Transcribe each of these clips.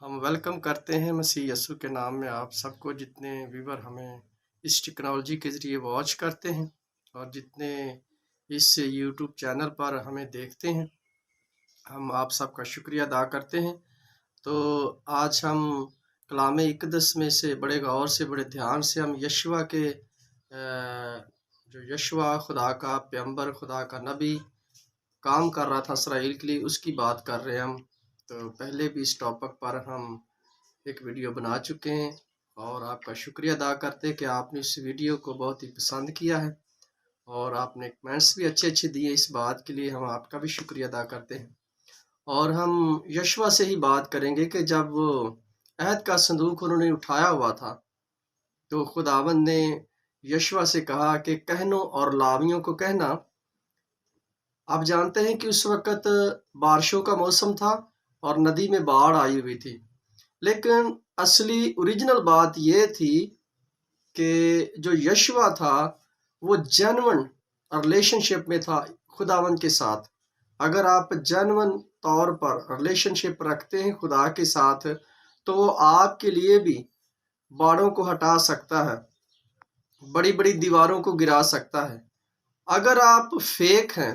हम वेलकम करते हैं मसीह यस्सु के नाम में आप सबको, जितने व्यूवर हमें इस टेक्नोलॉजी के ज़रिए वॉच करते हैं और जितने इस यूट्यूब चैनल पर हमें देखते हैं। हम आप सबका शुक्रिया अदा करते हैं। तो आज हम कलाम इक़दस में से बड़े गौर से, बड़े ध्यान से हम यशवा के जो यशवा खुदा का पैगंबर, खुदा का नबी काम कर रहा था इसराइल के लिए, उसकी बात कर रहे हैं हम। तो पहले भी इस टॉपिक पर हम एक वीडियो बना चुके हैं और आपका शुक्रिया अदा करते हैं कि आपने इस वीडियो को बहुत ही पसंद किया है और आपने कमेंट्स भी अच्छे अच्छे दिए। इस बात के लिए हम आपका भी शुक्रिया अदा करते हैं। और हम यशवा से ही बात करेंगे कि जब वो अहद का संदूक उन्होंने उठाया हुआ था तो खुदावंद ने यशवा से कहा कि कहनों और लावियों को कहना। आप जानते हैं कि उस वक़्त बारिशों का मौसम था और नदी में बाढ़ आई हुई थी, लेकिन असली ओरिजिनल बात ये थी कि जो यशवा था वो जेन्युइन रिलेशनशिप में था खुदावंद के साथ। अगर आप जेन्युइन तौर पर रिलेशनशिप रखते हैं खुदा के साथ, तो वो आपके लिए भी बाढ़ों को हटा सकता है, बड़ी बड़ी दीवारों को गिरा सकता है। अगर आप फेक हैं,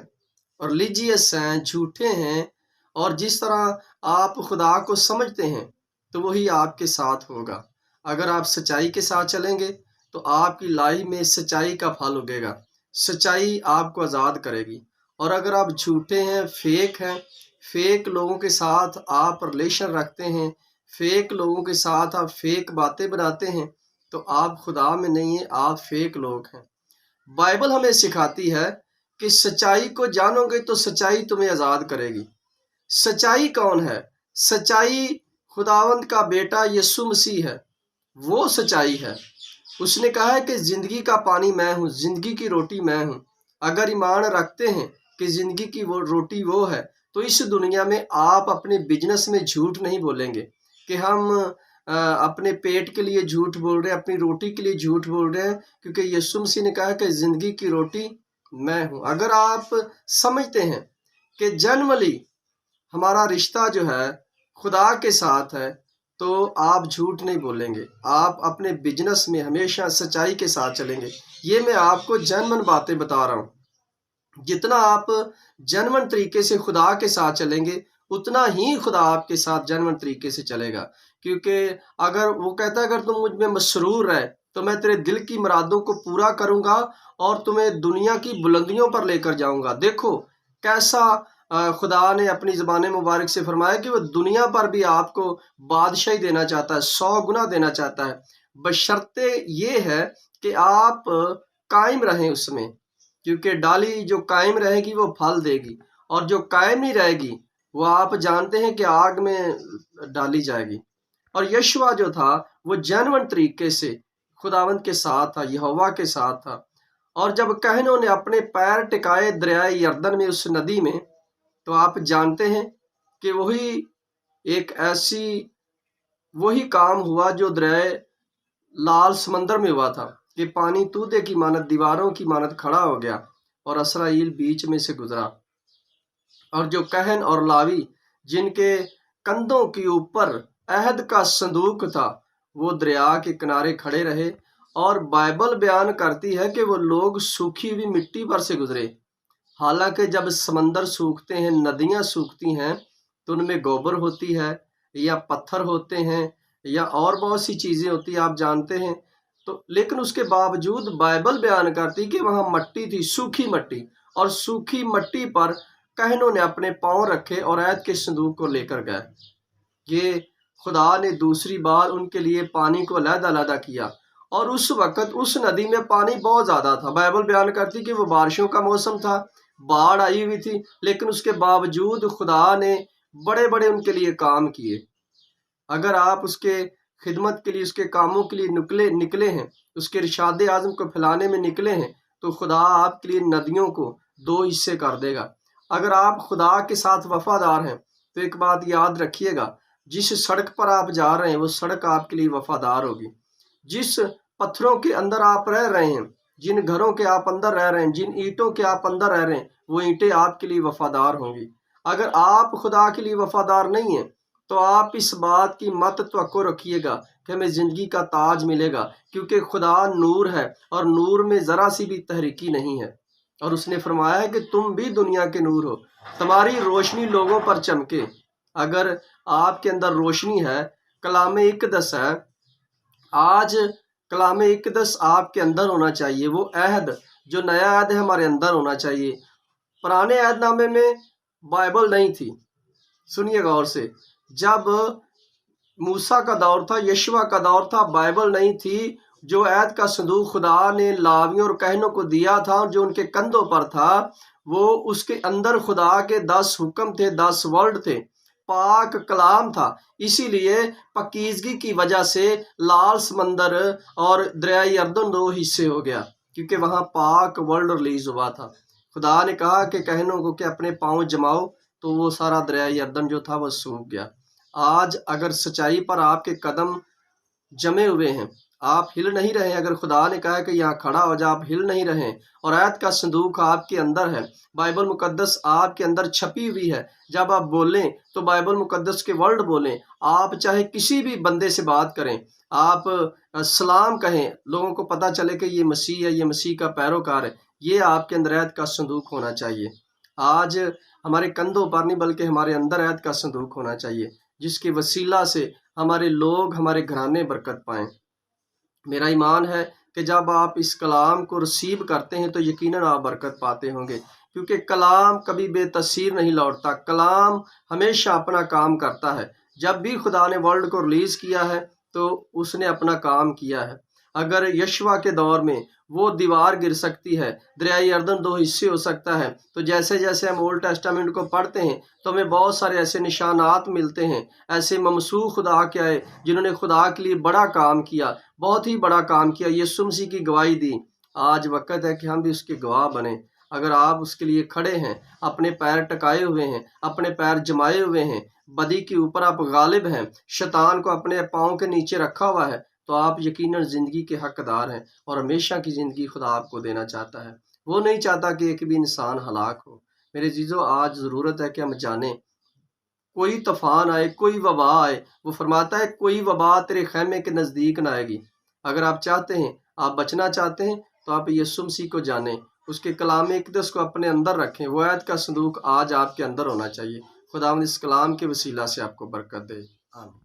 रिलीजियस हैं, झूठे हैं और जिस तरह आप खुदा को समझते हैं, तो वही आपके साथ होगा। अगर आप सच्चाई के साथ चलेंगे तो आपकी लाइफ में सच्चाई का फल उगेगा, सच्चाई आपको आज़ाद करेगी। और अगर आप झूठे हैं, फेक लोगों के साथ आप रिलेशन रखते हैं, फेक लोगों के साथ आप फेक बातें बनाते हैं, तो आप खुदा में नहीं हैं, आप फेक लोग हैं। बाइबल हमें सिखाती है कि सच्चाई को जानोगे तो सच्चाई तुम्हें आज़ाद करेगी। सच्चाई कौन है? सच्चाई खुदावंद का बेटा यीशु मसीह है, वो सच्चाई है। उसने कहा है कि ज़िंदगी का पानी मैं हूँ, ज़िंदगी की रोटी मैं हूँ। अगर ईमान रखते हैं कि ज़िंदगी की वो रोटी वो है, तो इस दुनिया में आप अपने बिजनेस में झूठ नहीं बोलेंगे कि हम अपने पेट के लिए झूठ बोल रहे हैं, अपनी रोटी के लिए झूठ बोल रहे हैं, क्योंकि यीशु मसीह ने कहा कि ज़िंदगी की रोटी मैं हूँ। अगर आप समझते हैं कि जनरली हमारा रिश्ता जो है खुदा के साथ है, तो आप झूठ नहीं बोलेंगे, आप अपने बिजनेस में हमेशा सच्चाई के साथ चलेंगे। ये मैं आपको जेन्युइन बातें बता रहा हूँ। जितना आप जेन्युइन तरीके से खुदा के साथ चलेंगे, उतना ही खुदा आपके साथ जेन्युइन तरीके से चलेगा। क्योंकि अगर वो कहता है, अगर तुम मुझ में मसरूर रहे तो मैं तेरे दिल की मुरादों को पूरा करूंगा और तुम्हें दुनिया की बुलंदियों पर लेकर जाऊंगा। देखो कैसा खुदा ने अपनी ज़बान मुबारक से फरमाया कि वो दुनिया पर भी आपको बादशाही देना चाहता है, 100 गुना देना चाहता है, बशर्ते ये है कि आप कायम रहें उसमें। क्योंकि डाली जो कायम रहेगी वो फल देगी, और जो कायम नहीं रहेगी वो आप जानते हैं कि आग में डाली जाएगी। और यशवा जो था वो जेन्युइन तरीके से खुदावंद के साथ था, यहोवा के साथ था। और जब कहनों ने अपने पैर टिकाए दरियाए यरदन में, उस नदी में, तो आप जानते हैं कि वही काम हुआ जो दरियाए लाल समंदर में हुआ था कि पानी तूते की मानत, दीवारों की मानत खड़ा हो गया और इसराइल बीच में से गुजरा। और जो कहन और लावी जिनके कंधों के ऊपर अहद का संदूक था, वो दरिया के किनारे खड़े रहे। और बाइबल बयान करती है कि वो लोग सूखी हुई मिट्टी पर से गुजरे। हालांकि जब समंदर सूखते हैं, नदियां सूखती हैं, तो उनमें गोबर होती है या पत्थर होते हैं या और बहुत सी चीज़ें होती हैं, आप जानते हैं। तो लेकिन उसके बावजूद बाइबल बयान करती कि वहाँ मट्टी थी, सूखी मट्टी, और सूखी मट्टी पर कहनों ने अपने पांव रखे और ऐद के संदूक को लेकर गए। ये खुदा ने दूसरी बार उनके लिए पानी को अलग-अलग किया, और उस वक़्त उस नदी में पानी बहुत ज़्यादा था। बाइबल बयान करती कि वो बारिशों का मौसम था, बाढ़ आई हुई थी, लेकिन उसके बावजूद खुदा ने बड़े बड़े उनके लिए काम किए। अगर आप उसके खिदमत के लिए, उसके कामों के लिए निकले हैं, उसके इरशाद आज़म को फैलाने में निकले हैं, तो खुदा आपके लिए नदियों को 2 हिस्से कर देगा। अगर आप खुदा के साथ वफादार हैं, तो एक बात याद रखिएगा, जिस सड़क पर आप जा रहे हैं वो सड़क आपके लिए वफादार होगी। जिस पत्थरों के अंदर आप रह रहे हैं, जिन घरों के आप अंदर रह रहे हैं, जिन ईंटों के आप अंदर रह रहे हैं, वो ईंटें आपके लिए वफादार होंगी। अगर आप खुदा के लिए वफादार नहीं हैं, تو آپ اس بات کی مت توقع رکھیے گا کہ ہمیں زندگی کا تاج ملے گا، کیونکہ خدا نور ہے اور نور میں ذرا سی بھی تحریکی نہیں ہے۔ اور اس نے فرمایا ہے کہ تم بھی دنیا کے نور ہو، تمہاری روشنی لوگوں پر چمکے۔ اگر آپ کے اندر روشنی ہے، کلام اقدس ہے، آج کلام اقدس آپ کے اندر ہونا چاہیے، وہ عہد جو نیا عہد ہے ہمارے اندر ہونا چاہیے۔ پرانے عہد نامے میں بائبل نہیں تھی، سنیے غور سے، جب موسیٰ کا دور تھا، یشوع کا دور تھا، بائبل نہیں تھی۔ جو عہد کا صندوق خدا نے لاویوں اور کہنوں کو دیا تھا، جو ان کے کندھوں پر تھا، وہ اس کے اندر خدا کے 10 حکم تھے، 10 ورڈ تھے، پاک کلام تھا۔ اسی لیے پاکیزگی کی وجہ سے لال سمندر اور دریائے اردن 2 حصے ہو گیا، کیونکہ وہاں پاک ورڈ ریلیز ہوا تھا۔ خدا نے کہا کہ کہنوں کو کہ اپنے پاؤں جماؤ، تو وہ سارا دریائے اردن جو تھا وہ سوکھ گیا۔ آج اگر سچائی پر آپ کے قدم جمے ہوئے ہیں، آپ ہل نہیں رہے، اگر خدا نے کہا کہ یہاں کھڑا ہو جا، آپ ہل نہیں رہے، اور عہد کا صندوق آپ کے اندر ہے، بائبل مقدس آپ کے اندر چھپی ہوئی ہے، جب آپ بولیں تو بائبل مقدس کے ورڈ بولیں۔ آپ چاہے کسی بھی بندے سے بات کریں، آپ سلام کہیں، لوگوں کو پتہ چلے کہ یہ مسیح ہے، یہ مسیح کا پیروکار ہے، یہ آپ کے اندر عہد کا صندوق ہونا چاہیے۔ آج ہمارے کندھوں پر نہیں بلکہ ہمارے اندر عہد کا صندوق ہونا چاہیے، جس کے وسیلہ سے ہمارے لوگ، ہمارے گھرانے برکت پائیں۔ میرا ایمان ہے کہ جب آپ اس کلام کو ریسیو کرتے ہیں تو یقیناً آپ برکت پاتے ہوں گے، کیونکہ کلام کبھی بے تاثیر نہیں لوٹتا، کلام ہمیشہ اپنا کام کرتا ہے۔ جب بھی خدا نے ورلڈ کو ریلیز کیا ہے تو اس نے اپنا کام کیا ہے۔ اگر یشوع کے دور میں وہ دیوار گر سکتی ہے، دریائے اردن 2 حصے ہو سکتا ہے، تو جیسے جیسے ہم اولڈ ٹیسٹامنٹ کو پڑھتے ہیں تو ہمیں بہت سارے ایسے نشانات ملتے ہیں، ایسے ممسوح خدا کے آئے جنہوں نے خدا کے لیے بڑا کام کیا، بہت ہی بڑا کام کیا، یسوع مسیح کی گواہی دی۔ آج وقت ہے کہ ہم بھی اس کے گواہ بنیں۔ اگر آپ اس کے لیے کھڑے ہیں، اپنے پیر ٹکائے ہوئے ہیں، اپنے پیر جمائے ہوئے ہیں، بدی کے اوپر آپ غالب ہیں، شیطان کو اپنے پاؤں کے نیچے رکھا ہوا ہے، تو آپ یقیناً زندگی کے حقدار ہیں، اور ہمیشہ کی زندگی خدا آپ کو دینا چاہتا ہے۔ وہ نہیں چاہتا کہ ایک بھی انسان ہلاک ہو۔ میرے عزیزو، آج ضرورت ہے کہ ہم جانیں، کوئی طوفان آئے، کوئی وبا آئے، وہ فرماتا ہے کوئی وبا تیرے خیمے کے نزدیک نہ آئے گی۔ اگر آپ چاہتے ہیں، آپ بچنا چاہتے ہیں، تو آپ یسوع مسیح کو جانیں، اس کے کلام اقدس کو اپنے اندر رکھیں۔ وہ عہد کا صندوق آج آپ کے اندر ہونا چاہیے۔ خداوند اس کلام کے وسیلہ سے آپ کو برکت دے، آمین۔